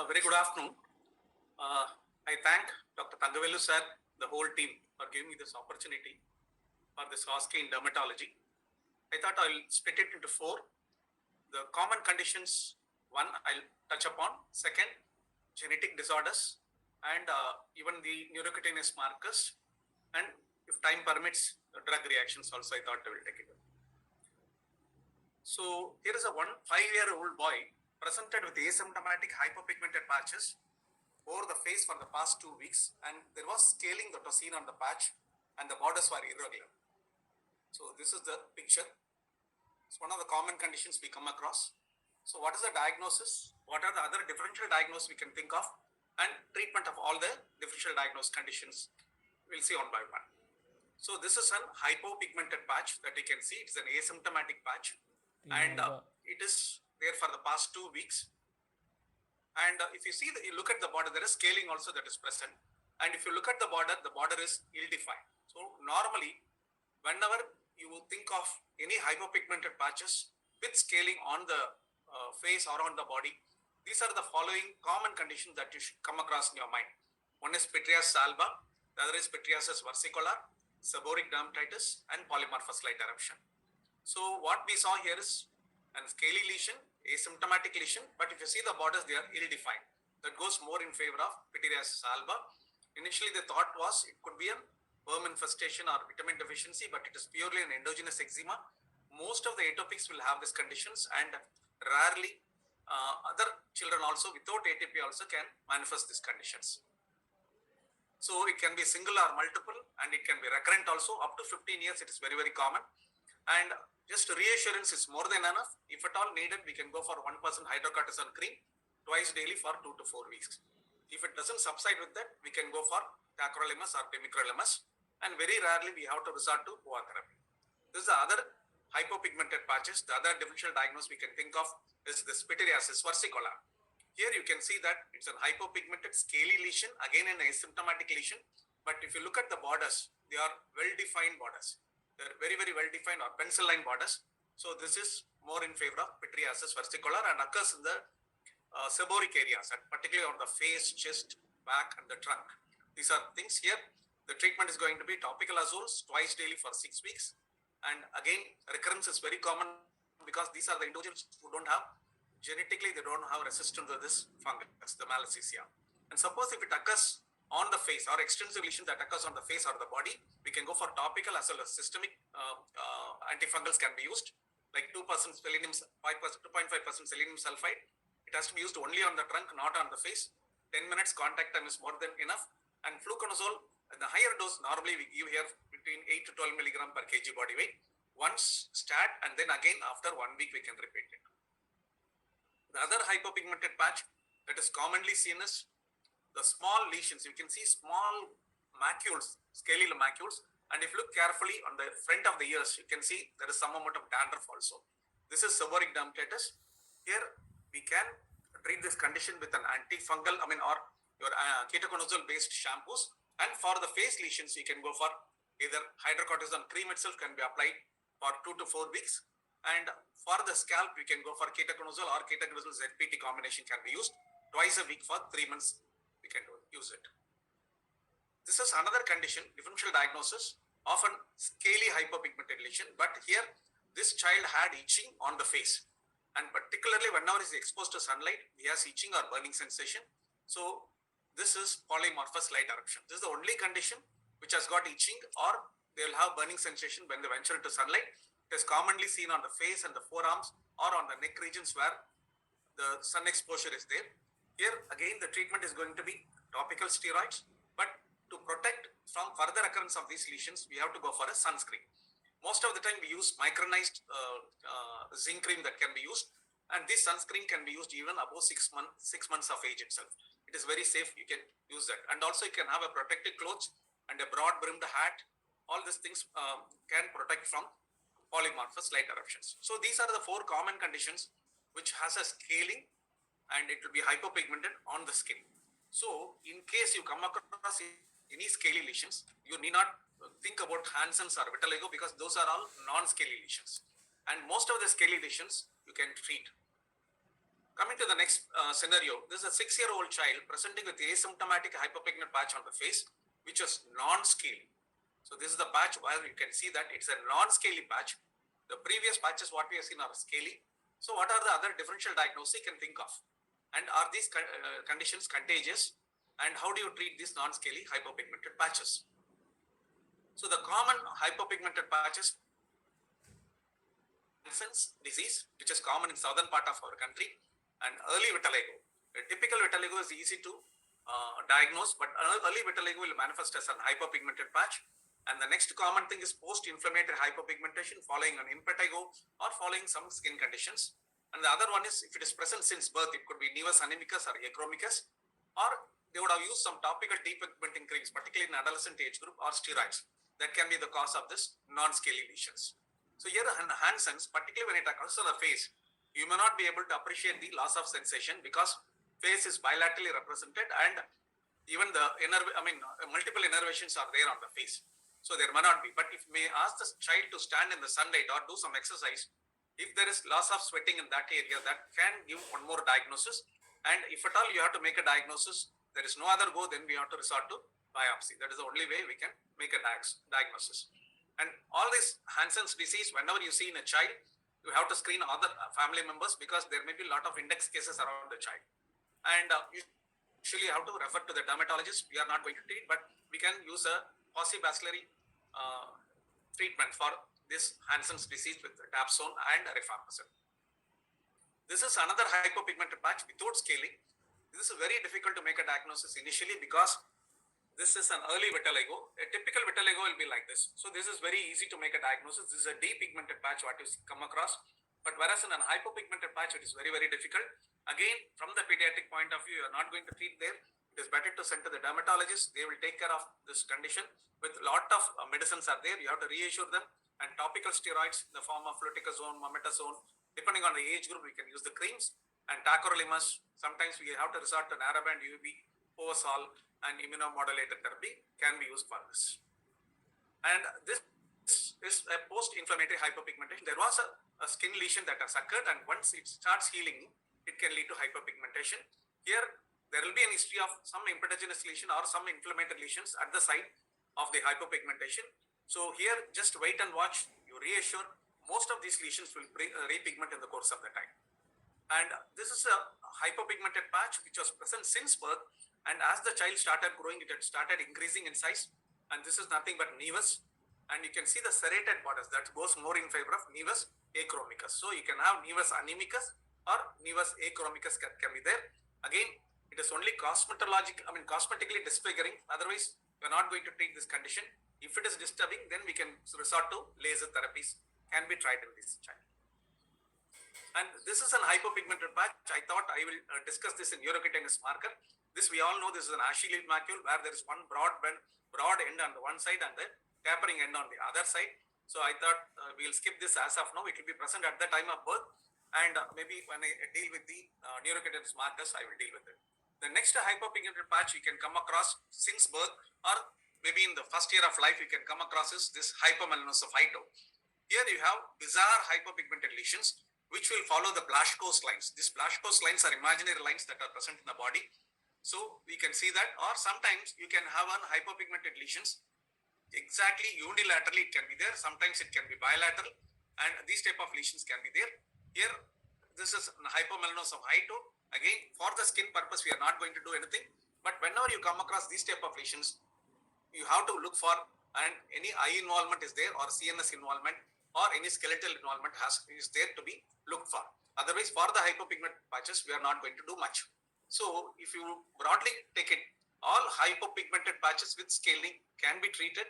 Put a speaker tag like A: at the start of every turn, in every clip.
A: Very good afternoon. I thank Dr. Tangavelu sir, the whole team for giving me this opportunity for this osce in dermatology. I thought I'll split it into four. The common conditions, one I'll touch upon. Second, genetic disorders and even the neurocutaneous markers. And if time permits, drug reactions also I thought I will take it. So here is a 5-year-old boy presented with asymptomatic hypopigmented patches over the face for the past 2 weeks, and there was scaling that was seen on the patch and the borders were irregular. So this is the picture. It's one of the common conditions we come across. So what is the diagnosis? What are the other differential diagnoses we can think of, and treatment of all the differential diagnosed conditions? We'll see one by one. So this is an hypopigmented patch that you can see. It's an asymptomatic patch, and it is there for the past 2 weeks. And if you see, you look at the border, there is scaling also that is present. And if you look at the border is ill-defined. So normally, whenever you think of any hypopigmented patches with scaling on the face or on the body, these are the following common conditions that you should come across in your mind. One is pityriasis alba, the other is pityriasis versicolor, seborrheic dermatitis, and polymorphous light eruption. So what we saw here is a scaly lesion, asymptomatic lesion, but if you see the borders, they are ill-defined. That goes more in favor of pityriasis alba. Initially, the thought was it could be a worm infestation or vitamin deficiency, but it is purely an endogenous eczema. Most of the atopics will have these conditions, and rarely other children also without ATP also can manifest these conditions. So it can be single or multiple, and it can be recurrent also. Up to 15 years, it is very, very common. And just reassurance is more than enough. If at all needed, we can go for 1% hydrocortisone cream twice daily for 2 to 4 weeks. If it doesn't subside with that, we can go for tacrolimus or pimicrolimus. And very rarely, we have to resort to POA therapy. This is the other hypopigmented patches. The other differential diagnosis we can think of is this pityriasis versicolor. Here you can see that it's a hypopigmented scaly lesion, again an asymptomatic lesion. But if you look at the borders, they are well-defined borders. They're very, very well-defined or pencil-line borders. So this is more in favor of pityriasis versicolor and occurs in the seborrheic areas, and particularly on the face, chest, back, and the trunk. These are things here. The treatment is going to be topical azoles twice daily for 6 weeks. And again, recurrence is very common because these are the individuals who don't have, genetically, they don't have resistance to this fungus, the malassezia. And suppose if it occurs on the face or extensive lesion that occurs on the face or the body, we can go for topical as well as systemic antifungals can be used, like 2% selenium, 2.5% selenium sulfide. It has to be used only on the trunk, not on the face. 10 minutes contact time is more than enough. And fluconazole, the higher dose, normally we give here between 8 to 12 milligram per kg body weight. Once start, and then again after 1 week we can repeat it. The other hypopigmented patch that is commonly seen is the small lesions. You can see small macules, scaly macules. And if you look carefully on the front of the ears, you can see there is some amount of dandruff also. This is seborrheic dermatitis. Here we can treat this condition with an antifungal, or your ketoconazole based shampoos. And for the face lesions, you can go for either hydrocortisone cream itself can be applied for 2 to 4 weeks. And for the scalp, we can go for ketoconazole or ketoconazole ZPT combination can be used twice a week for 3 months. We can use it. This is another condition, differential diagnosis of a scaly hypopigmented lesion. But here, this child had itching on the face. And particularly whenever he is exposed to sunlight, he has itching or burning sensation. So this is polymorphous light eruption. This is the only condition which has got itching or they will have burning sensation when they venture into sunlight. It is commonly seen on the face and the forearms or on the neck regions where the sun exposure is there. Here again the treatment is going to be topical steroids, but to protect from further occurrence of these lesions, we have to go for a sunscreen. Most of the time we use micronized zinc cream that can be used, and this sunscreen can be used even above 6 months of age itself. It is very safe, you can use that. And also you can have a protective clothes and a broad brimmed hat. All these things can protect from polymorphous light eruptions. So these are the 4 common conditions which has a scaling and it will be hypopigmented on the skin. So in case you come across any scaly lesions, you need not think about Hansen's or vitiligo because those are all non-scaly lesions. And most of the scaly lesions you can treat. Coming to the next scenario, this is a 6-year-old child presenting with asymptomatic hypopigment patch on the face, which was non-scaly. So this is the patch where you can see that it's a non-scaly patch. The previous patches what we have seen are scaly. So what are the other differential diagnoses you can think of? And are these conditions contagious? And how do you treat these non-scaly hypopigmented patches? So the common hypopigmented patches, Hansen's disease, which is common in southern part of our country, and early vitiligo. A typical vitiligo is easy to diagnose, but early vitiligo will manifest as an hypopigmented patch. And the next common thing is post-inflammatory hypopigmentation following an impetigo or following some skin conditions. And the other one is if it is present since birth, it could be nevus anemicus or achromicus, or they would have used some topical depigmenting creams, particularly in adolescent age group, or steroids. That can be the cause of this non-scaly lesions. So here in Hansen's, particularly when it occurs on the face, you may not be able to appreciate the loss of sensation because face is bilaterally represented and even the multiple innervations are there on the face. So there may not be, but if you may ask the child to stand in the sunlight or do some exercise, if there is loss of sweating in that area, that can give one more diagnosis. And if at all you have to make a diagnosis, there is no other go, then we have to resort to biopsy. That is the only way we can make a diagnosis. And all this Hansen's disease, whenever you see in a child, you have to screen other family members because there may be a lot of index cases around the child. And you usually have to refer to the dermatologist. We are not going to treat, but we can use a paucibacillary treatment for this Hansen's disease with dapsone and rifampicin. This is another hypopigmented patch without scaling. This is very difficult to make a diagnosis initially because this is an early vitiligo. A typical vitiligo will be like this. So this is very easy to make a diagnosis. This is a depigmented patch what you come across. But whereas in an hypopigmented patch, it is very, very difficult. Again, from the pediatric point of view, you are not going to treat there. It is better to send to the dermatologist. They will take care of this condition. With a lot of medicines are there. You have to reassure them. And topical steroids in the form of fluticasone, mometasone. Depending on the age group, we can use the creams. And tacrolimus. Sometimes we have to resort to narrowband UV, Povasol, and immunomodulator therapy can be used for this. And this is a post-inflammatory hypopigmentation. There was a skin lesion that has occurred, and once it starts healing, it can lead to hypopigmentation. Here, there will be an history of some impetiginous lesion or some inflammatory lesions at the site of the hypopigmentation. So here, just wait and watch. You reassure most of these lesions will repigment in the course of the time. And this is a hypopigmented patch which was present since birth. And as the child started growing, it had started increasing in size. And this is nothing but nevus. And you can see the serrated borders that goes more in favor of nevus achromicus. So you can have nevus anemicus or nevus achromicus can be there. Again, it is only cosmetically disfiguring. Otherwise, we are not going to treat this condition. If it is disturbing, then we can resort to laser therapies. Can be tried in this child. And this is an hypopigmented patch. I thought I will discuss this in urocutaneous marker. This we all know this is an ashy macule where there is one broad end on the one side and the tapering end on the other side. So I thought we'll skip this as of now. It will be present at the time of birth. And maybe when I deal with the neurocutaneous markers, I will deal with it. The next hypopigmented patch you can come across since birth or maybe in the first year of life you can come across is this hypomelanophytoma. Here you have bizarre hypopigmented lesions which will follow the Blaschko's lines. These Blaschko's lines are imaginary lines that are present in the body. So we can see that, or sometimes you can have an hypopigmented lesions exactly unilaterally it can be there. Sometimes it can be bilateral and these type of lesions can be there. Here, this is hypomelanophytoma. Again, for the skin purpose, we are not going to do anything. But whenever you come across these type of lesions, you have to look for and any eye involvement is there or CNS involvement or any skeletal involvement is there to be looked for. Otherwise, for the hypopigment patches, we are not going to do much. So, if you broadly take it, all hypopigmented patches with scaling can be treated,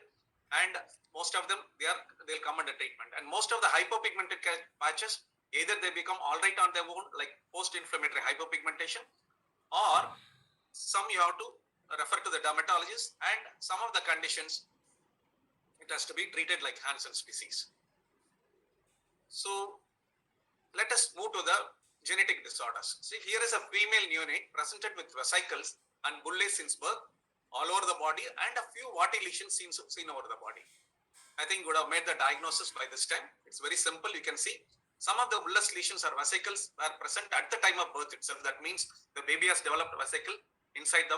A: and most of them they'll come under treatment. And most of the hypopigmented patches, either they become all right on their own, like post-inflammatory hypopigmentation, or some you have to refer to the dermatologist, and some of the conditions it has to be treated like Hansen's disease. So let us move to the genetic disorders. See, here is a female neonate presented with vesicles and bullae since birth all over the body and a few warty lesions seen over the body. I think you would have made the diagnosis by this time. It's very simple. You can see Some of the bullous lesions or vesicles are present at the time of birth itself. That means the baby has developed a vesicle inside the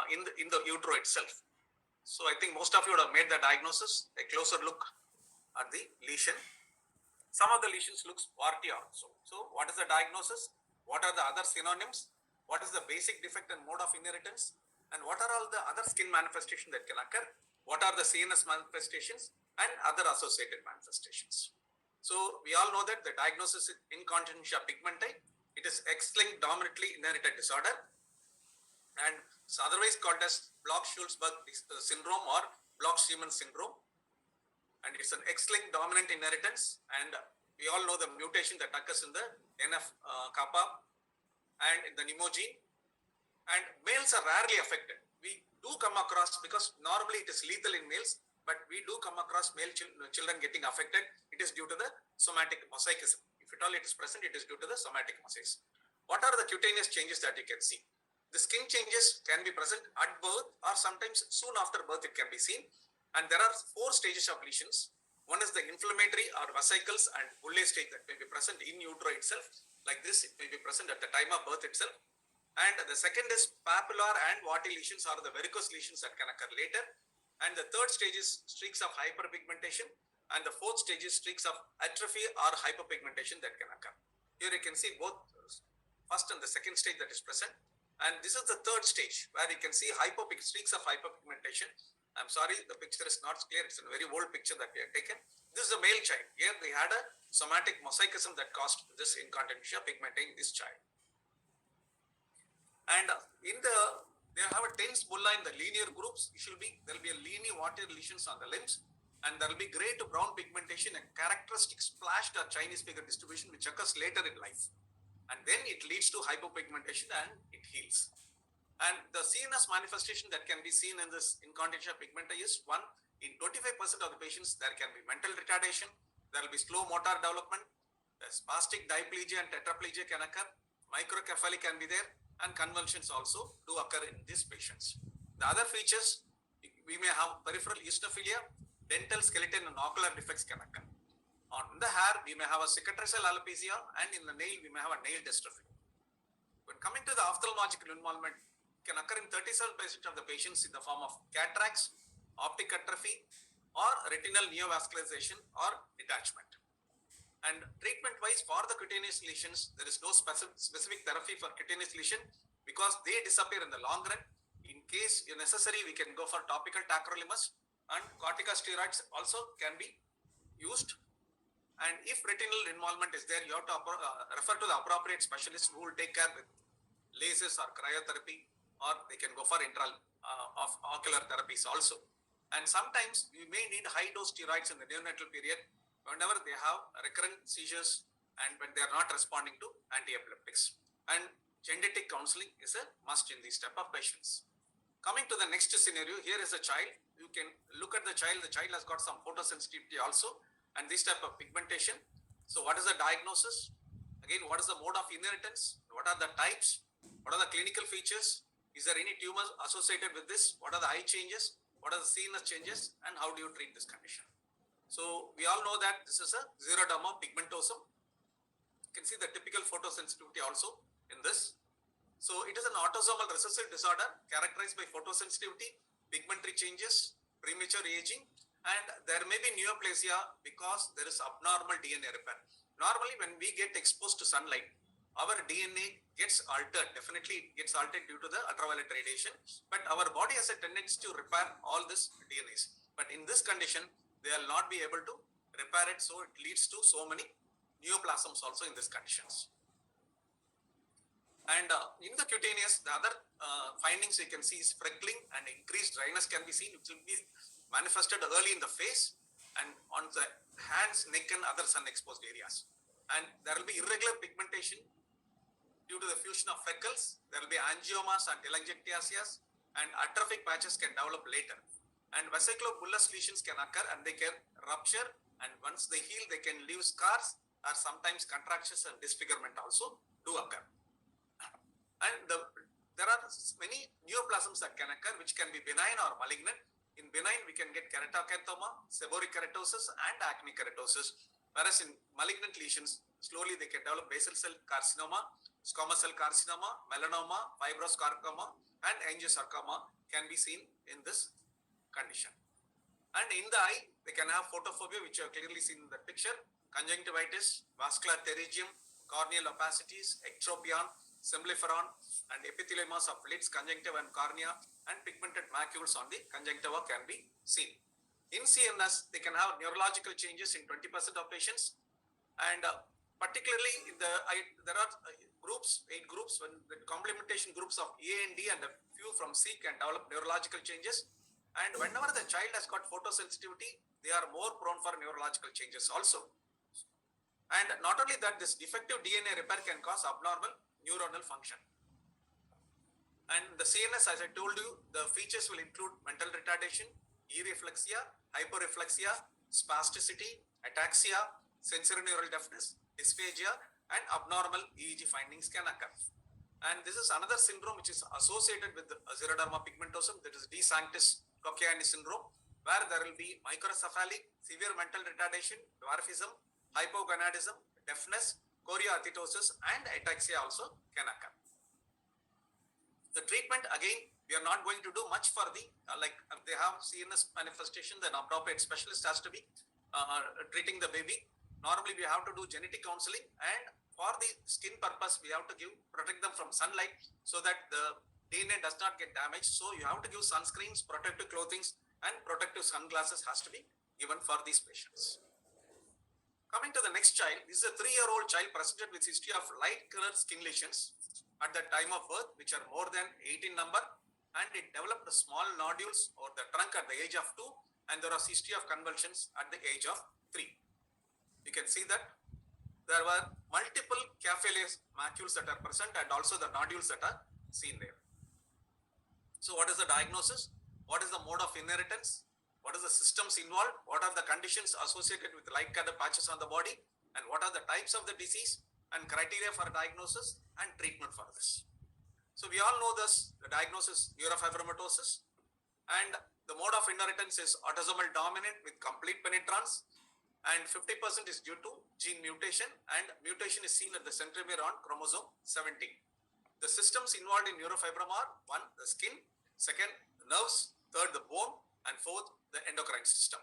A: in the utero itself. So I think most of you would have made the diagnosis. A closer look at the lesion. Some of the lesions looks warty also. So what is the diagnosis? What are the other synonyms? What is the basic defect and mode of inheritance? And what are all the other skin manifestations that can occur? What are the CNS manifestations and other associated manifestations? So we all know that the diagnosis is incontinentia pigmenti. It is X-linked dominantly inherited disorder, and it's otherwise called as Bloch-Schulzberg syndrome or Bloch-Schiemann syndrome. And it's an X-linked dominant inheritance, and we all know the mutation that occurs in the NF-kappa and in the pneumogene, and males are rarely affected. We do come across, because normally it is lethal in males, but we do come across male children getting affected. It is due to the somatic mosaicism. If at all it is present, it is due to the somatic mosaicism. What are the cutaneous changes that you can see? The skin changes can be present at birth or sometimes soon after birth it can be seen. And there are 4 stages of lesions. One is the inflammatory or vesicles and bullae stage that may be present in utero itself. Like this, it may be present at the time of birth itself. And the second is papillar and warty lesions or the varicose lesions that can occur later. And the third stage is streaks of hyperpigmentation. And the fourth stage is streaks of atrophy or hyperpigmentation that can occur. Here you can see both first and the second stage that is present. And this is the third stage where you can see streaks of hyperpigmentation. I'm sorry, the picture is not clear. It's a very old picture that we have taken. This is a male child. Here we had a somatic mosaicism that caused this incontinentia pigmenta in this child. And they have a tense bulla in the linear groups. There will be a linear water lesions on the limbs, and there will be gray to brown pigmentation and characteristic splashed or Chinese figure distribution which occurs later in life. And then it leads to hypopigmentation and it heals. And the CNS manifestation that can be seen in this incontinentia pigmenta is one, in 25% of the patients, there can be mental retardation, there will be slow motor development, the spastic diplegia and tetraplegia can occur, microcephaly can be there, and convulsions also do occur in these patients. The other features, we may have peripheral eosinophilia, dental, skeleton, and ocular defects can occur. On the hair, we may have a cicatricial alopecia, and in the nail, we may have a nail dystrophy. When coming to the ophthalmological involvement, can occur in 37% of the patients in the form of cataracts, optic atrophy, or retinal neovascularization or detachment. And treatment-wise, for the cutaneous lesions, there is no specific therapy for cutaneous lesion because they disappear in the long run. In case necessary, we can go for topical tacrolimus, and corticosteroids also can be used. And if retinal involvement is there, you have to refer to the appropriate specialist who will take care with lasers or cryotherapy, or they can go for of ocular therapies also. And sometimes we may need high-dose steroids in the neonatal period whenever they have recurrent seizures and when they are not responding to anti-epileptics. And genetic counseling is a must in these type of patients. Coming to the next scenario, here is a child. You can look at the child. The child has got some photosensitivity also and this type of pigmentation. So what is the diagnosis? Again, what is the mode of inheritance? What are the types? What are the clinical features? Is there any tumor associated with this? What are the eye changes? What are the CNS changes? And how do you treat this condition? So we all know that this is a xeroderma pigmentosum. You can see the typical photosensitivity also in this. So it is an autosomal recessive disorder characterized by photosensitivity, pigmentary changes, premature aging, and there may be neoplasia because there is abnormal DNA repair. Normally when we get exposed to sunlight, our DNA gets altered. Definitely it gets altered due to the ultraviolet radiation, but our body has a tendency to repair all this DNAs. But in this condition, they will not be able to repair it, so it leads to so many neoplasms also in these conditions. And in the cutaneous, the other findings you can see is freckling and increased dryness can be seen, which will be manifested early in the face and on the hands, neck, and other sun-exposed areas. And there will be irregular pigmentation due to the fusion of freckles. There will be angiomas and telangiectasias, and atrophic patches can develop later. And vesiculobullous lesions can occur and they can rupture, and once they heal, they can leave scars or sometimes contractions and disfigurement also do occur. And there are many neoplasms that can occur which can be benign or malignant. In benign, we can get keratoacanthoma, seborrheic keratosis, and acne keratosis. Whereas in malignant lesions, slowly they can develop basal cell carcinoma, squamous cell carcinoma, melanoma, fibrosarcoma, and angiosarcoma can be seen in this condition. And in the eye, they can have photophobia, which you have clearly seen in the picture, conjunctivitis, vascular pterygium, corneal opacities, ectropion, sembliferon, and epitheliomas of lids, conjunctiva and cornea, and pigmented macules on the conjunctiva can be seen. In CNS, they can have neurological changes in 20% of patients, and particularly in the there are groups, 8 groups, when the complementation groups of A and D and a few from C can develop neurological changes. And whenever the child has got photosensitivity, they are more prone for neurological changes also. And not only that, this defective DNA repair can cause abnormal neuronal function. And the CNS, as I told you, the features will include mental retardation, ereflexia, hyporeflexia, spasticity, ataxia, sensorineural deafness, dysphagia, and abnormal EEG findings can occur. And this is another syndrome which is associated with xeroderma pigmentosum, that is de sanctis Cochiani syndrome, where there will be microcephalic, severe mental retardation, dwarfism, hypogonadism, deafness, chorioathetosis, and ataxia also can occur. The treatment, again, we are not going to do much for the, like if they have CNS manifestation, then appropriate specialist has to be treating the baby. Normally, we have to do genetic counseling, and for the skin purpose, we have to protect them from sunlight so that the DNA does not get damaged. So you have to give sunscreens, protective clothing, and protective sunglasses has to be given for these patients. Coming to the next child, this is a 3-year-old child presented with history of light colored skin lesions at the time of birth, which are more than 8 in number, and it developed small nodules over the trunk at the age of 2, and there was history of convulsions at the age of 3. You can see that there were multiple cafe macules that are present and also the nodules that are seen there. So what is the diagnosis? What is the mode of inheritance? What is the systems involved? What are the conditions associated with light colored patches on the body? And what are the types of the disease and criteria for diagnosis and treatment for this? So we all know this, the diagnosis neurofibromatosis, and the mode of inheritance is autosomal dominant with complete penetrance, and 50% is due to gene mutation, and mutation is seen at the centromere on chromosome 17. The systems involved in neurofibroma are 1, the skin, 2nd, the nerves, 3rd, the bone, and 4th, the endocrine system.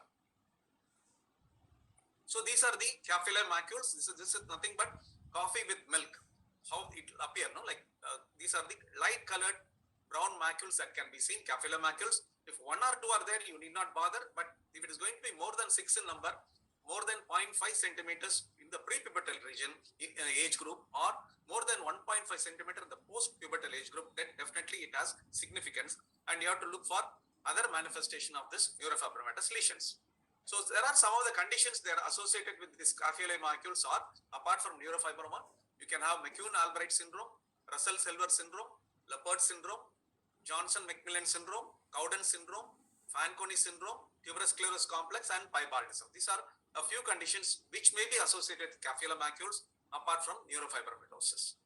A: So these are the capillary macules. This is nothing but coffee with milk. How it will appear, no? Like these are the light colored brown macules that can be seen, capillary macules. If 1 or 2 are there, you need not bother. But if it is going to be more than 6 in number, more than 0.5 centimeters in the prepubertal region age group, or more than 1.5 centimeter in the post-pubertal age group, then definitely it has significance, and you have to look for other manifestation of this neurofibromatous lesions. So there are some of the conditions that are associated with this capillary macules, or apart from neurofibroma, you can have McCune-Albright syndrome, Russell-Silver syndrome, Leopard syndrome, Johnson-Macmillan syndrome, Cowden syndrome, Fanconi syndrome, tuberous sclerosis complex, and piebaldism. These are a few conditions which may be associated with capillary macules apart from neurofibromatosis.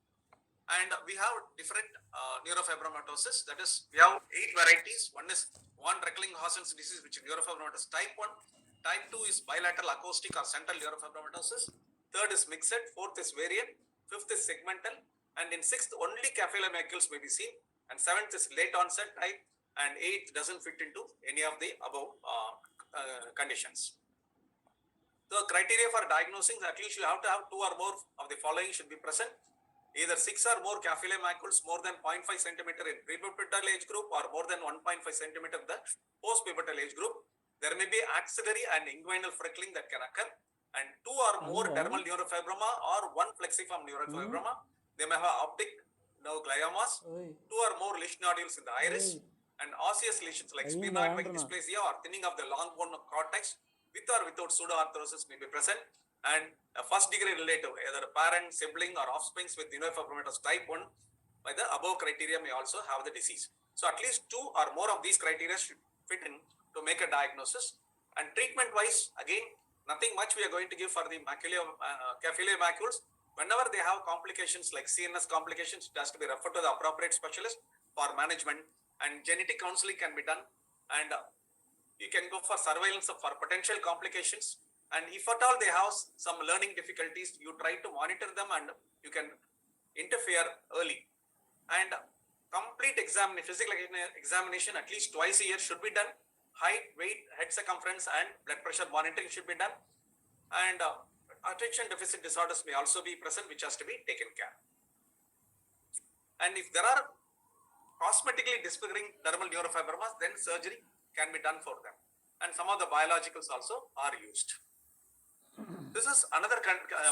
A: And we have different neurofibromatosis, that is, we have 8 varieties. One is von Recklinghausen's disease, which is neurofibromatosis type 1. Type 2 is bilateral acoustic or central neurofibromatosis. 3rd is mixed. 4th is variant. 5th is segmental. And in 6th, only capillary macules may be seen. And 7th is late onset type. And 8th doesn't fit into any of the above conditions. The criteria for diagnosing, at least you have to have 2 or more of the following should be present. Either 6 or more capillary macules more than 0.5 centimeter in prepubertal age group, or more than 1.5 centimeter in the post-pubertal age group. There may be axillary and inguinal freckling that can occur, and 2 or more dermal neurofibroma or 1 plexiform neurofibroma. They may have optic nerve gliomas, 2 or more lesion nodules in the iris, and osseous lesions like sphenoid dysplasia or thinning of the long bone cortex with or without pseudoarthrosis may be present. And a first degree relative, either a parent, sibling, or offsprings with neurofibromatosis type 1 by the above criteria may also have the disease. So at least 2 or more of these criteria should fit in to make a diagnosis. And treatment wise, again, nothing much we are going to give for the capillary macules. Whenever they have complications like CNS complications, it has to be referred to the appropriate specialist for management, and genetic counseling can be done, and you can go for surveillance for potential complications, And if at all they have some learning difficulties, you try to monitor them and you can interfere early. And complete physical examination at least twice a year should be done. Height, weight, head circumference and blood pressure monitoring should be done. And attention deficit disorders may also be present, which has to be taken care. And if there are cosmetically disfiguring dermal neurofibromas, then surgery can be done for them. And some of the biologicals also are used. This is another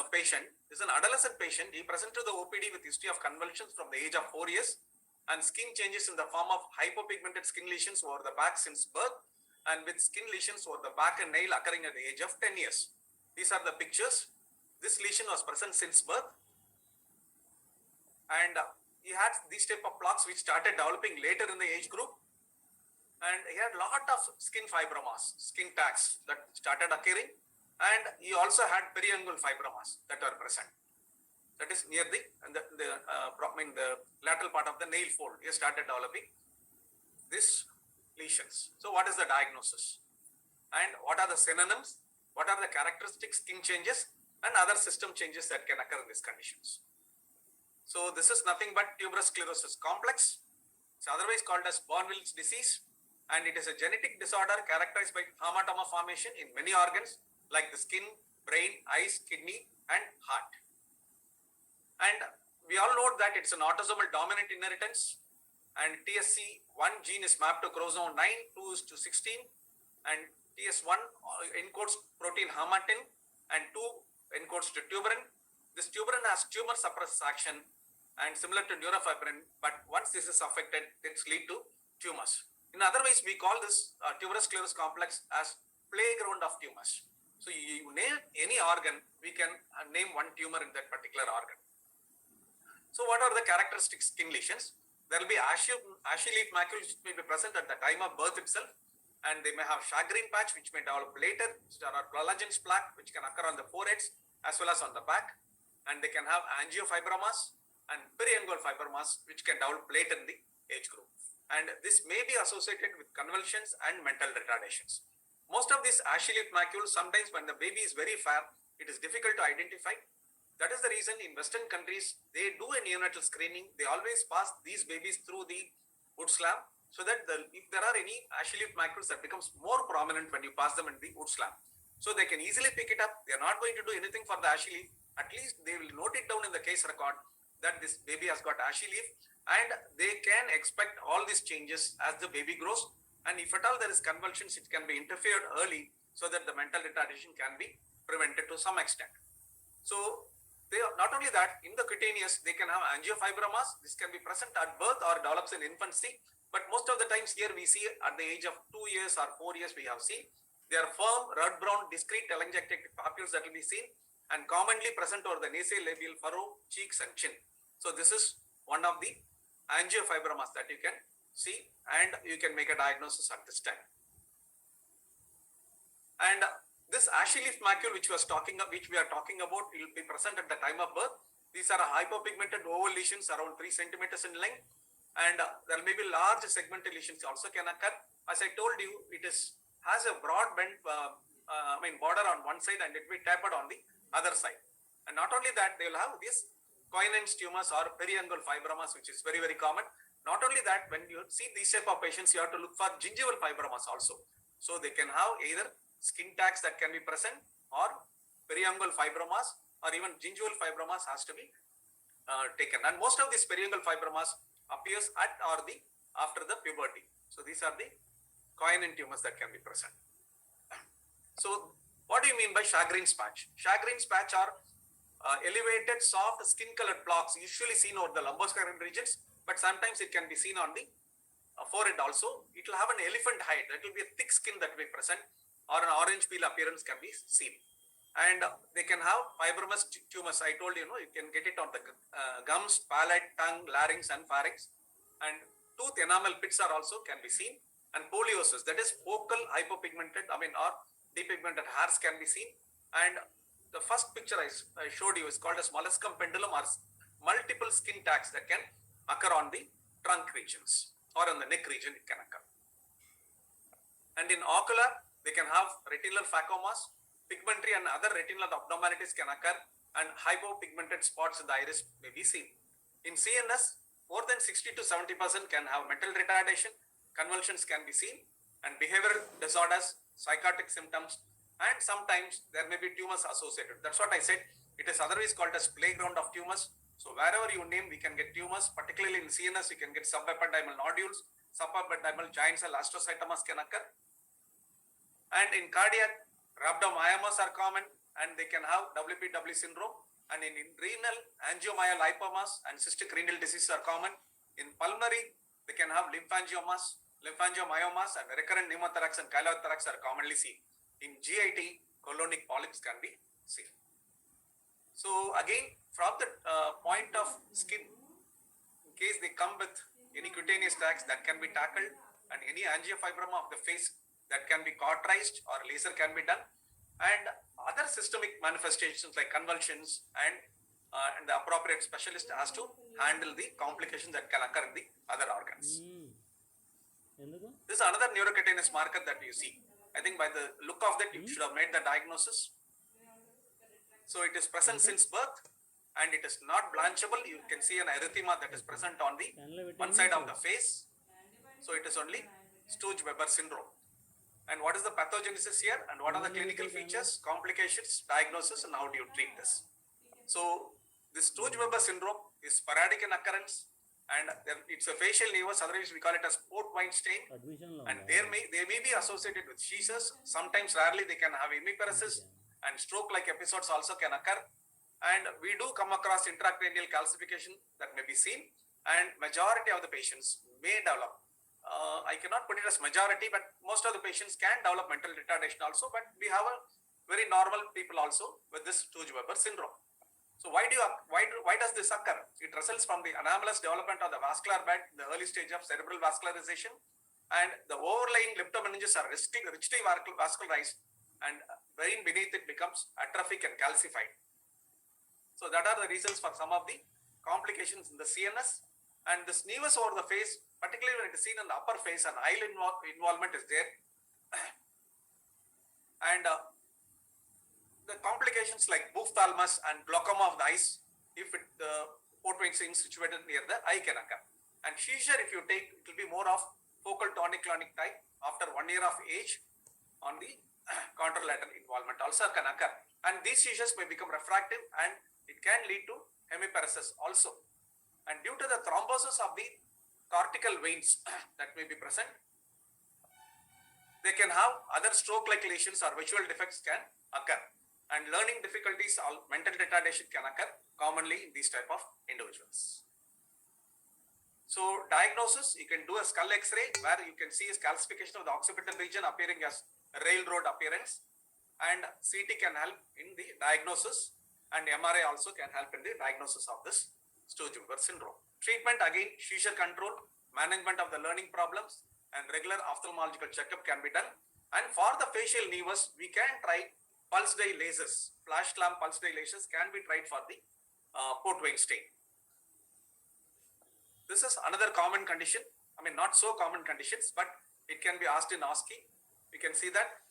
A: patient. This is an adolescent patient. He presented to the OPD with history of convulsions from the age of 4 years and skin changes in the form of hypopigmented skin lesions over the back since birth and with skin lesions over the back and nail occurring at the age of 10 years. These are the pictures. This lesion was present since birth. And he had these type of plaques which started developing later in the age group. And he had a lot of skin fibromas, skin tags that started occurring. And he also had periangular fibromas that are present. That is near the lateral part of the nail fold. He started developing these lesions. So what is the diagnosis? And what are the synonyms? What are the characteristic skin changes and other system changes that can occur in these conditions? So this is nothing but tuberous sclerosis complex. It's otherwise called as Bonville's disease. And it is a genetic disorder characterized by hematoma formation in many organs like the skin, brain, eyes, kidney, and heart. And we all know that it's an autosomal dominant inheritance, and TSC1 gene is mapped to chromosome 9, 2 is to 16, and TS1 encodes protein harmatin, and 2 encodes to tuberin. This tuberin has tumor suppressed action and similar to neurofibrin, but once this is affected, it leads to tumors. In other ways, we call this tuberous sclerosis complex as playground of tumors. So you name any organ, we can name one tumor in that particular organ. So what are the characteristic skin lesions? There will be ashy leaf macules which may be present at the time of birth itself, and they may have shagreen patch which may develop later. There are Plalagens plaque which can occur on the foreheads as well as on the back, and they can have angiofibromas and periangular fibromas which can develop later in the age group. And this may be associated with convulsions and mental retardations. Most of these ashy leaf macules, sometimes when the baby is very fair, it is difficult to identify. That is the reason in Western countries, they do a neonatal screening. They always pass these babies through the Woods lab so that if there are any ashy leaf macules that becomes more prominent when you pass them in the Woods lab. So they can easily pick it up. They are not going to do anything for the ashy leaf. At least they will note it down in the case record that this baby has got ashy leaf, and they can expect all these changes as the baby grows. And if at all there is convulsions, it can be interfered early so that the mental retardation can be prevented to some extent. So they are, not only that, in the cutaneous, they can have angiofibromas. This can be present at birth or develops in infancy. But most of the times here we see at the age of 2 years or 4 years we have seen. They are firm, red brown, discrete telangiectatic papules that will be seen and commonly present over the nasolabial furrow, cheeks and chin. So this is one of the angiofibromas that you can see, and you can make a diagnosis at this time. And this ashy leaf macule which we are talking about will be present at the time of birth. These are hypopigmented oval lesions around 3 centimeters in length, and there may be large segmental lesions also can occur. As I told you, it has a broad bend border on one side and it will be tapered on the other side. And not only that, they will have these Coinen's tumors or periangular fibromas, which is very, very common. Not only that, when you see these type of patients, you have to look for gingival fibromas also. So they can have either skin tags that can be present or periangular fibromas, or even gingival fibromas has to be taken. And most of these periangular fibromas appears at or after the puberty. So these are the Coinen tumors that can be present. So what do you mean by Sjagren's patch? Sjagren's patch are elevated soft skin colored plaques usually seen over the lumbosacral regions, but sometimes it can be seen on the forehead also. It will have an elephant height. That will be a thick skin that will be present, or an orange peel appearance can be seen. And they can have fibromous tumors. I told you, you can get it on the gums, palate, tongue, larynx and pharynx. And tooth enamel pits are also can be seen. And poliosis, that is focal hypopigmented, or depigmented hairs can be seen. And the first picture I showed you is called as molluscum pendulum, or multiple skin tags that can occur on the trunk regions or on the neck region it can occur. And in ocular, they can have retinal phacomas, pigmentary and other retinal abnormalities can occur, and hypopigmented spots in the iris may be seen. In CNS, more than 60 to 70% can have mental retardation, convulsions can be seen, and behavioral disorders, psychotic symptoms, and sometimes there may be tumors associated. That's what I said. It is otherwise called as playground of tumors. So wherever you name, we can get tumors. Particularly in CNS, you can get subepidermal nodules, subepidermal giant cell astrocytomas can occur. And in cardiac, rhabdomyomas are common, and they can have WPW syndrome. And in renal, angiomyolipomas and cystic renal disease are common. In pulmonary, they can have lymphangiomas, lymphangiomayomas, and recurrent pneumothorax and chylothorax are commonly seen. In GIT, colonic polyps can be seen. So again, from the point of skin, in case they come with any cutaneous tags, that can be tackled, and any angiofibroma of the face, that can be cauterized or laser can be done, and other systemic manifestations like convulsions, and the appropriate specialist has to handle the complications that can occur in the other organs. This is another neurocutaneous marker that you see. I think by the look of that, you should have made the diagnosis. So it is present since birth, and it is not blanchable. You can see an erythema that is present on the one side of the face. So it is only Stooge-Weber syndrome. And what is the pathogenesis here, and what are the clinical features, complications, diagnosis, and how do you treat this? So this Stooge-Weber syndrome is sporadic in occurrence, and it's a facial nevus, otherwise we call it as port wine stain, and they may be associated with seizures. Sometimes, rarely, they can have hemiparesis, and stroke-like episodes also can occur. And we do come across intracranial calcification that may be seen, and majority of the patients may develop. I cannot put it as majority, but most of the patients can develop mental retardation also, but we have a very normal people also with this Stooge-Weber syndrome. So why does this occur? It results from the anomalous development of the vascular bed in the early stage of cerebral vascularization, and the overlying leptomeninges are richly vascularized, and brain beneath it becomes atrophic and calcified. So that are the reasons for some of the complications in the CNS. And this nevus over the face, particularly when it is seen in the upper face, and eye involvement is there. And the complications like ophthalmos and glaucoma of the eyes, if the port wine stain is situated near the eye, can occur. And seizure, if you take, it will be more of focal tonic-clonic type after 1 year of age on the contralateral involvement also can occur. And these seizures may become refractive, and it can lead to hemiparesis also. And due to the thrombosis of the cortical veins that may be present, they can have other stroke-like lesions or visual defects can occur. And learning difficulties or mental retardation can occur commonly in these type of individuals. So diagnosis, you can do a skull X-ray where you can see a calcification of the occipital region appearing as railroad appearance, and CT can help in the diagnosis, and MRI also can help in the diagnosis of this Stooge-Weber syndrome. Treatment, again, seizure control, management of the learning problems, and regular ophthalmological checkup can be done. And for the facial nevus, we can try pulse dye lasers. Flash lamp pulse dye lasers can be tried for the port wine stain. This is another common condition. I mean, not so common conditions, but it can be asked in OSCE. You can see that.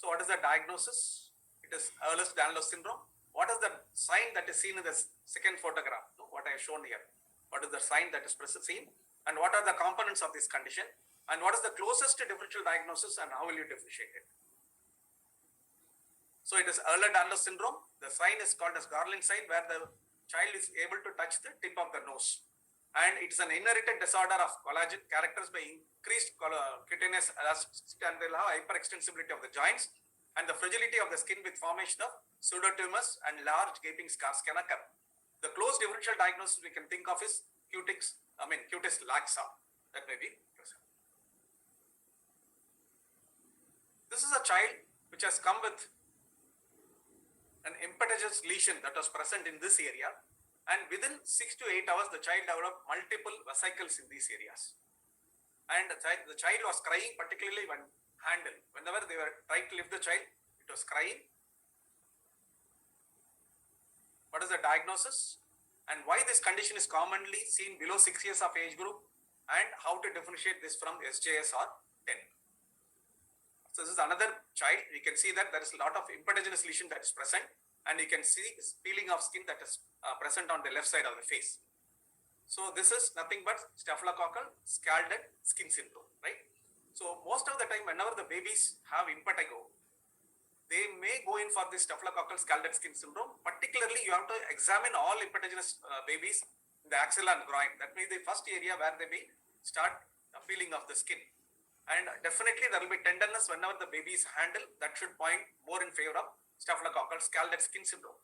A: So what is the diagnosis? It is Ehlers-Danlos syndrome. What is the sign that is seen in the second photograph? What I have shown here. What is the sign that is seen? And what are the components of this condition? And what is the closest differential diagnosis, and how will you differentiate it? So it is Ehlers-Danlos syndrome. The sign is called as Garland sign, where the child is able to touch the tip of the nose. And it's an inherited disorder of collagen characterized by increased cutaneous elasticity, and they'll have hyperextensibility of the joints, and the fragility of the skin with formation of pseudotumors and large gaping scars can occur. The close differential diagnosis we can think of is cutis laxa that may be present. This is a child which has come with an impetigus lesion that was present in this area, and within 6 to 8 hours, the child developed multiple vesicles in these areas. And the child was crying, particularly when handled. Whenever they were trying to lift the child, it was crying. What is the diagnosis? And why this condition is commonly seen below 6 years of age group, and how to differentiate this from SJS or 10. So this is another child. You can see that there is a lot of impetiginous lesion that is present, and you can see peeling of skin that is present on the left side of the face. So this is nothing but staphylococcal scalded skin syndrome, right? So most of the time, whenever the babies have impetigo, they may go in for this staphylococcal scalded skin syndrome. Particularly, you have to examine all impetiginous babies in the axilla and groin. That may be the first area where they may start peeling of the skin. And definitely there will be tenderness whenever the baby is handled. That should point more in favor of staphylococcal scalded skin syndrome.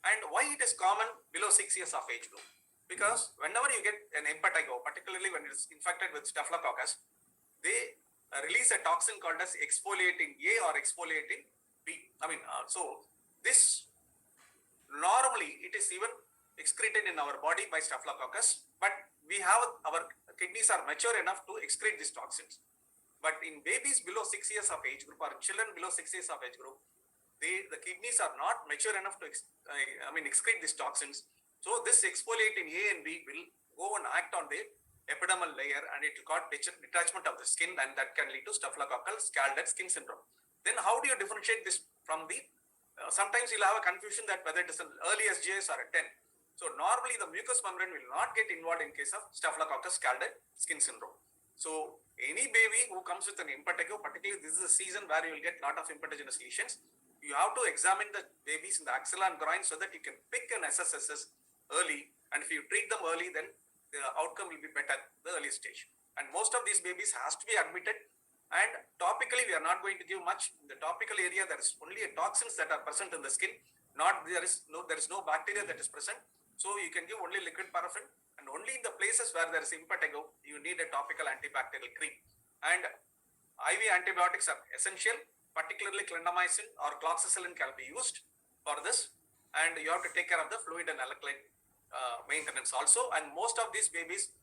A: And why it is common below 6 years of age group? Because whenever you get an impetigo, particularly when it is infected with staphylococcus, they release a toxin called as exfoliating A or exfoliating B. So this normally it is even excreted in our body by staphylococcus, but we have our kidneys are mature enough to excrete these toxins. But in babies below 6 years of age group or children below 6 years of age group, the kidneys are not mature enough to excrete these toxins. So this exfoliating A and B will go and act on the epidermal layer, and it will cause detachment of the skin, and that can lead to staphylococcal scalded skin syndrome. Then how do you differentiate this from the sometimes you'll have a confusion that whether it is an early SJS or a 10. So normally the mucous membrane will not get involved in case of Staphylococcus scalded skin syndrome. So any baby who comes with an impetigo, particularly this is a season where you will get lot of impetiginous lesions, you have to examine the babies in the axilla and groin so that you can pick an SSSS early, and if you treat them early, then the outcome will be better at the early stage. And most of these babies has to be admitted, and topically we are not going to give much. In the topical area, there is only toxins that are present in the skin, there is no bacteria that is present. So you can give only liquid paraffin, and only in the places where there is impetigo, you need a topical antibacterial cream. And IV antibiotics are essential, particularly clindamycin or cloxacillin can be used for this, and you have to take care of the fluid and alkaline maintenance also. And most of these babies,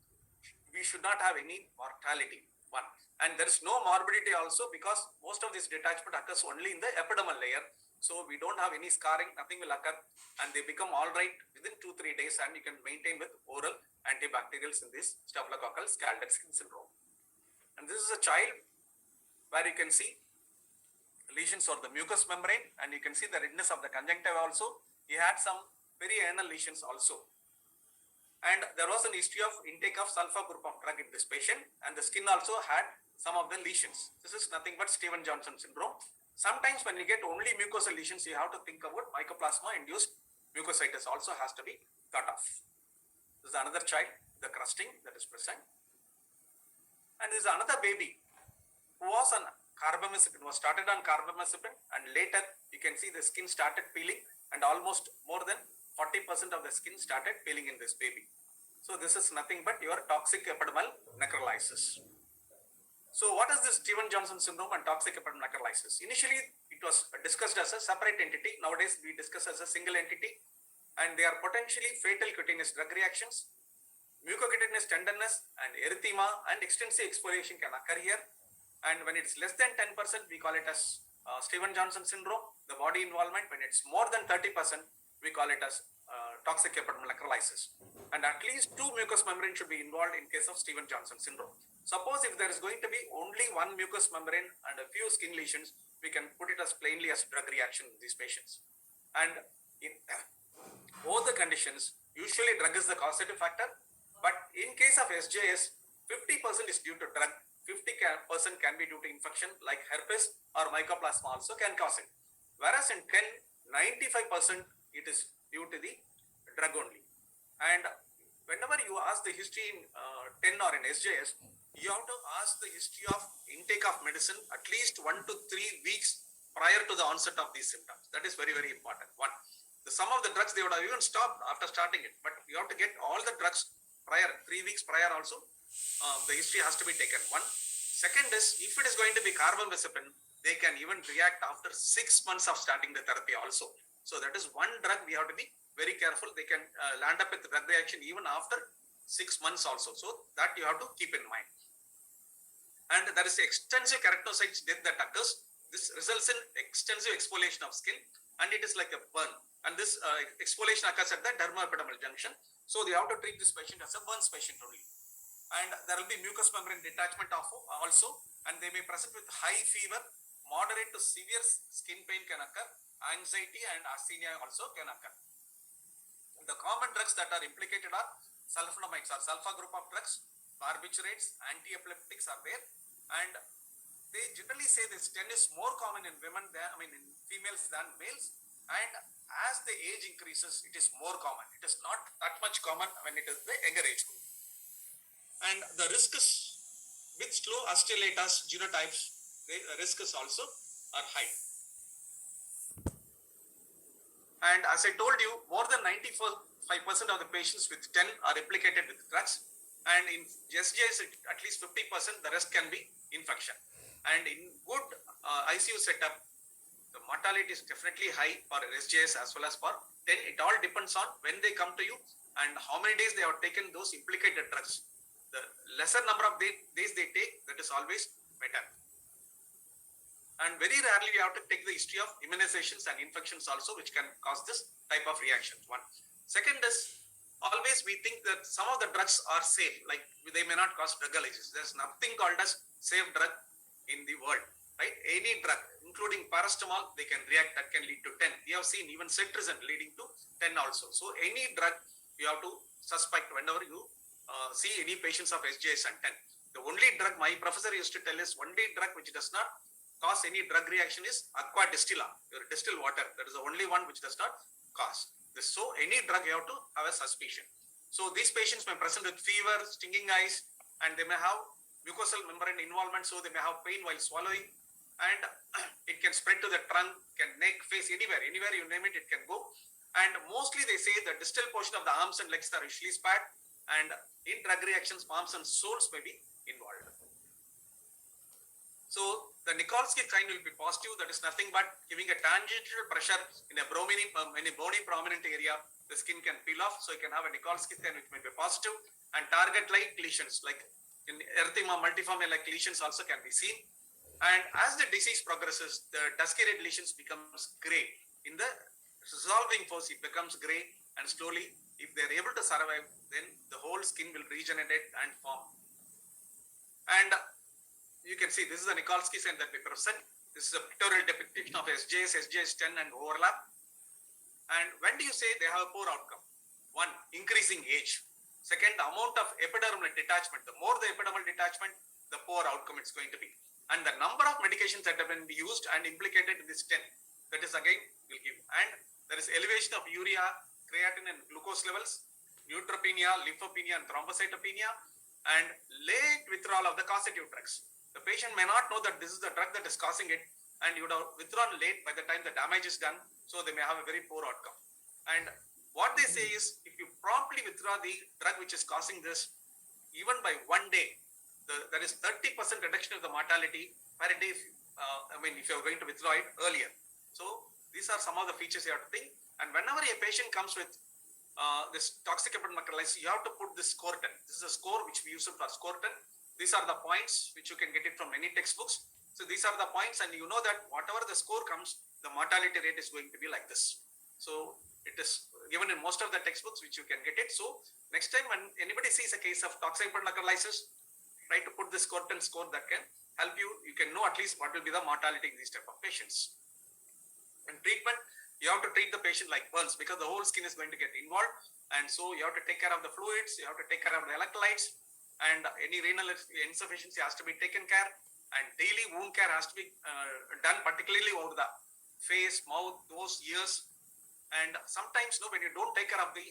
A: we should not have any mortality, one. And there is no morbidity also, because most of this detachment occurs only in the epidermal layer. So we don't have any scarring, nothing will occur, and they become all right within 2-3 days, and you can maintain with oral antibacterials in this staphylococcal scalded skin syndrome. And this is a child where you can see lesions of the mucous membrane, and you can see the redness of the conjunctiva also. He had some perianal lesions also. And there was an history of intake of sulfur group of drug in this patient, and the skin also had some of the lesions. This is nothing but Stevens-Johnson syndrome. Sometimes when you get only mucosal lesions, you have to think about mycoplasma-induced mucositis also has to be cut off. This is another child, the crusting that is present. And this is another baby who was on carbamazepine, was started on carbamazepine, and later you can see the skin started peeling, and almost more than 40% of the skin started peeling in this baby. So this is nothing but your toxic epidermal necrolysis. So what is this Stevens-Johnson syndrome and toxic epidermal necrolysis? Initially, it was discussed as a separate entity. Nowadays, we discuss as a single entity, and they are potentially fatal cutaneous drug reactions. Mucocutaneous tenderness and erythema and extensive exfoliation can occur here. And when it's less than 10%, we call it as Stevens-Johnson syndrome, the body involvement. When it's more than 30%, we call it as toxic epidermal necrolysis. And at least 2 mucous membranes should be involved in case of Stevens-Johnson syndrome. Suppose if there is going to be only 1 mucous membrane and a few skin lesions, we can put it as plainly as drug reaction in these patients. And in both the conditions, usually drug is the causative factor, but in case of SJS, 50% is due to drug, 50% can be due to infection like herpes or mycoplasma also can cause it. Whereas in 95% it is due to the drug only. And whenever you ask the history in 10 or in SJS, you have to ask the history of intake of medicine at least 1 to 3 weeks prior to the onset of these symptoms. That is very, very important. One, some of the drugs they would have even stopped after starting it, but you have to get all the drugs prior, 3 weeks prior also. The history has to be taken. One. Second is, if it is going to be carbamazepine, they can even react after 6 months of starting the therapy also. So that is one drug we have to be very careful. They can land up with the drug reaction even after 6 months also. So that you have to keep in mind. And there is extensive keratinocytes death that occurs. This results in extensive exfoliation of skin, and it is like a burn. And this exfoliation occurs at the derma epidermal junction. So they have to treat this patient as a burns patient only. and there will be mucous membrane detachment also, and they may present with high fever, moderate to severe skin pain can occur, anxiety and asthenia also can occur. The common drugs that are implicated are sulfonamides or sulfa group of drugs, barbiturates, anti-epileptics are there, and they generally say this 10 is more common in women than, in females than males, and as the age increases, it is more common. It is not that much common when it is the younger age group. And the risk is with slow osteolatus genotypes, the risk is also are high. And as I told you, more than 95% of the patients with 10 are implicated with drugs. And in SJs, at least 50%, the rest can be infection. And in good ICU setup, the mortality is definitely high for SJs as well as for 10. It all depends on when they come to you and how many days they have taken those implicated drugs. The lesser number of days they take, that is always better. And very rarely we have to take the history of immunizations and infections also, which can cause this type of reaction. One. Second is, always we think that some of the drugs are safe, like they may not cause drug allergies. There's nothing called as safe drug in the world, right? Any drug, including paracetamol, they can react, that can lead to 10. We have seen even cetirizine leading to 10 also. So any drug you have to suspect whenever you see any patients of SJS and 10. The only drug my professor used to tell is only drug which does not cause any drug reaction is aqua distilla, your distilled water. That is the only one which does not cause this. So any drug you have to have a suspicion. So these patients may present with fever, stinging eyes, and they may have mucosal membrane involvement, so they may have pain while swallowing, and it can spread to the trunk, can neck, face, anywhere you name it, it can go. And mostly they say the distal portion of the arms and legs are usually spared, and in drug reactions, palms and soles may be involved. So the Nikolsky sign will be positive. That is nothing but giving a tangential pressure in a bony prominent area. The skin can peel off. So you can have a Nikolsky sign which may be positive, and target-like lesions like in erythema multiforme-like lesions also can be seen. And as the disease progresses, the dusky red lesions becomes gray. In the resolving force, it becomes gray, and slowly, if they are able to survive, then the whole skin will regenerate and form. And you can see this is the Nikolsky sign that we present. This is a pictorial depiction of SJS 10 and overlap. And when do you say they have a poor outcome? One, increasing age. Second, the amount of epidermal detachment. The more the epidermal detachment, the poor outcome it's going to be. And the number of medications that have been used and implicated in this 10, that is again will give. And there is elevation of urea, creatinine and glucose levels, neutropenia, lymphopenia and thrombocytopenia, and late withdrawal of the causative drugs. The patient may not know that this is the drug that is causing it, and you would have withdrawn late by the time the damage is done, so they may have a very poor outcome. And what they say is, if you promptly withdraw the drug which is causing this, even by 1 day, there is 30% reduction of the mortality per day, if you are going to withdraw it earlier. So these are some of the features you have to think. And whenever a patient comes with this toxic epidermolysis, you have to put this score 10. This is a score which we use for score 10. These are the points which you can get it from many textbooks. So these are the points, and you know that whatever the score comes, the mortality rate is going to be like this. So it is given in most of the textbooks which you can get it. So next time when anybody sees a case of toxic epidermolysis, try to put this score 10 score that can help you. You can know at least what will be the mortality in these type of patients. And treatment, you have to treat the patient like burns, because the whole skin is going to get involved. And so you have to take care of the fluids, you have to take care of the electrolytes, and any renal insufficiency has to be taken care, and daily wound care has to be done, particularly over the face, mouth, nose, ears. And sometimes when you don't take care of the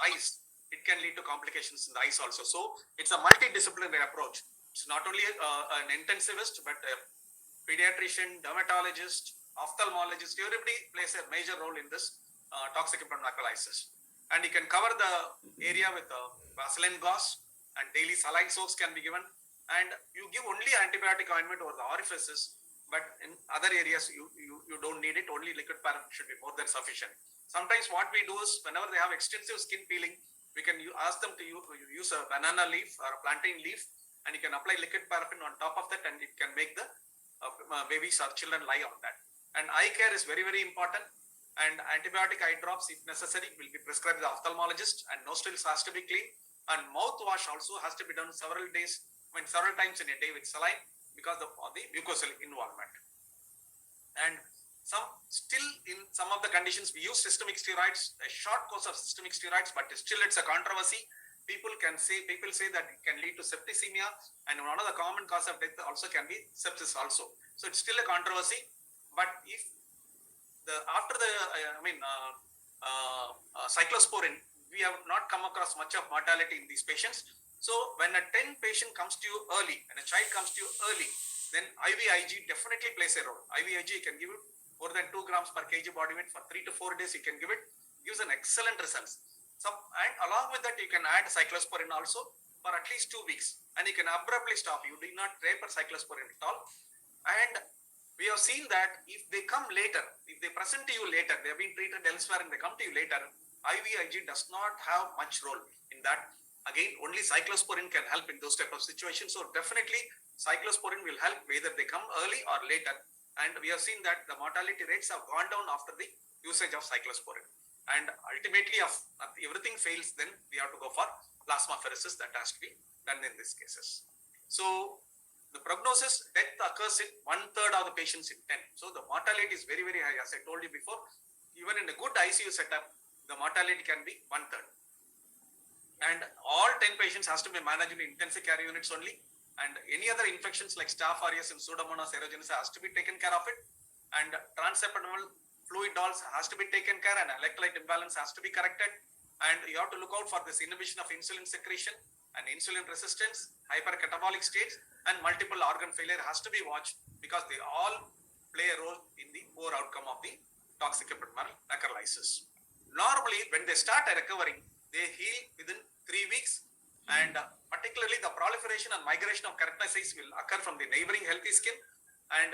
A: eyes, it can lead to complications in the eyes also. So it's a multidisciplinary approach. It's not only an intensivist, but a pediatrician, dermatologist, ophthalmologist, everybody plays a major role in this toxic epidermolysis. And you can cover the area with Vaseline gauze, and daily saline soaks can be given, and you give only antibiotic ointment over the orifices, but in other areas you don't need it. Only liquid paraffin should be more than sufficient. Sometimes what we do is, whenever they have extensive skin peeling, we can ask them to use a banana leaf or a plantain leaf, and you can apply liquid paraffin on top of that, and it can make the babies or children lie on that. And eye care is very, very important, and antibiotic eye drops, if necessary, will be prescribed by the ophthalmologist, and nostrils has to be clean. And mouthwash also has to be done several times in a day with saline because of the mucosal involvement. And still in some of the conditions we use systemic steroids, a short course of systemic steroids, but still it's a controversy. People say that it can lead to septicemia, and one of the common cause of death also can be sepsis also. So it's still a controversy. But if after the cyclosporin, we have not come across much of mortality in these patients. So when a 10 patient comes to you early, and a child comes to you early, then IVIG definitely plays a role. IVIG, you can give it more than 2 grams per kg body weight for 3 to 4 days. You can give it, gives an excellent results. And along with that, you can add cyclosporin also for at least 2 weeks, and you can abruptly stop. You do not taper cyclosporin at all. And we have seen that if they come later, if they present to you later, they have been treated elsewhere and they come to you later, IVIG does not have much role in that. Again, only cyclosporin can help in those type of situations. So definitely cyclosporin will help whether they come early or later. And we have seen that the mortality rates have gone down after the usage of cyclosporin. And ultimately, if everything fails, then we have to go for plasmapheresis. That has to be done in these cases. So the prognosis, death occurs in 1/3 of the patients in 10. So the mortality is very, very high. As I told you before, even in a good ICU setup, the mortality can be 1/3. And all 10 patients has to be managed in intensive care units only. And any other infections like Staph aureus and Pseudomonas aeruginosa has to be taken care of it. And transepidemial fluid also has to be taken care, and electrolyte imbalance has to be corrected. And you have to look out for this inhibition of insulin secretion and insulin resistance, hypercatabolic states, and multiple organ failure has to be watched, because they all play a role in the poor outcome of the toxic epidermal necrolysis. Normally, when they start recovering, they heal within 3 weeks, and particularly the proliferation and migration of keratinocytes will occur from the neighboring healthy skin. And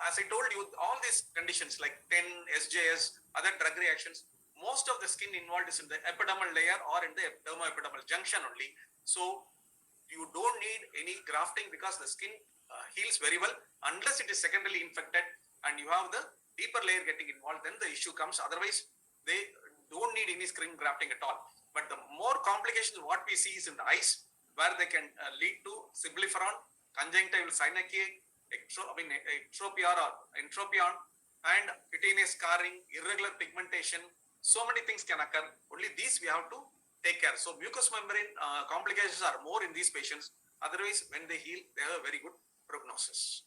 A: as I told you, all these conditions like 10, SJS, other drug reactions, most of the skin involved is in the epidermal layer or in the derma-epidermal junction only. So you don't need any grafting, because the skin heals very well unless it is secondarily infected and you have the deeper layer getting involved, then the issue comes. Otherwise, they don't need any skin grafting at all. But the more complications what we see is in the eyes, where they can lead to symblepharon, conjunctival synechiae, ectropia or entropion, and cutaneous scarring, irregular pigmentation. So many things can occur. Only these we have to take care. So mucous membrane complications are more in these patients. Otherwise, when they heal, they have a very good prognosis.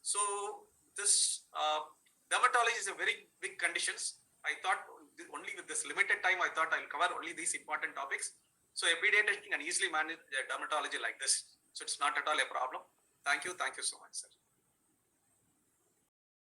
A: So this dermatology is a very big conditions. I thought only with this limited time, I thought I'll cover only these important topics. So a pediatrician can easily manage dermatology like this. So it's not at all a problem. Thank you so much, sir.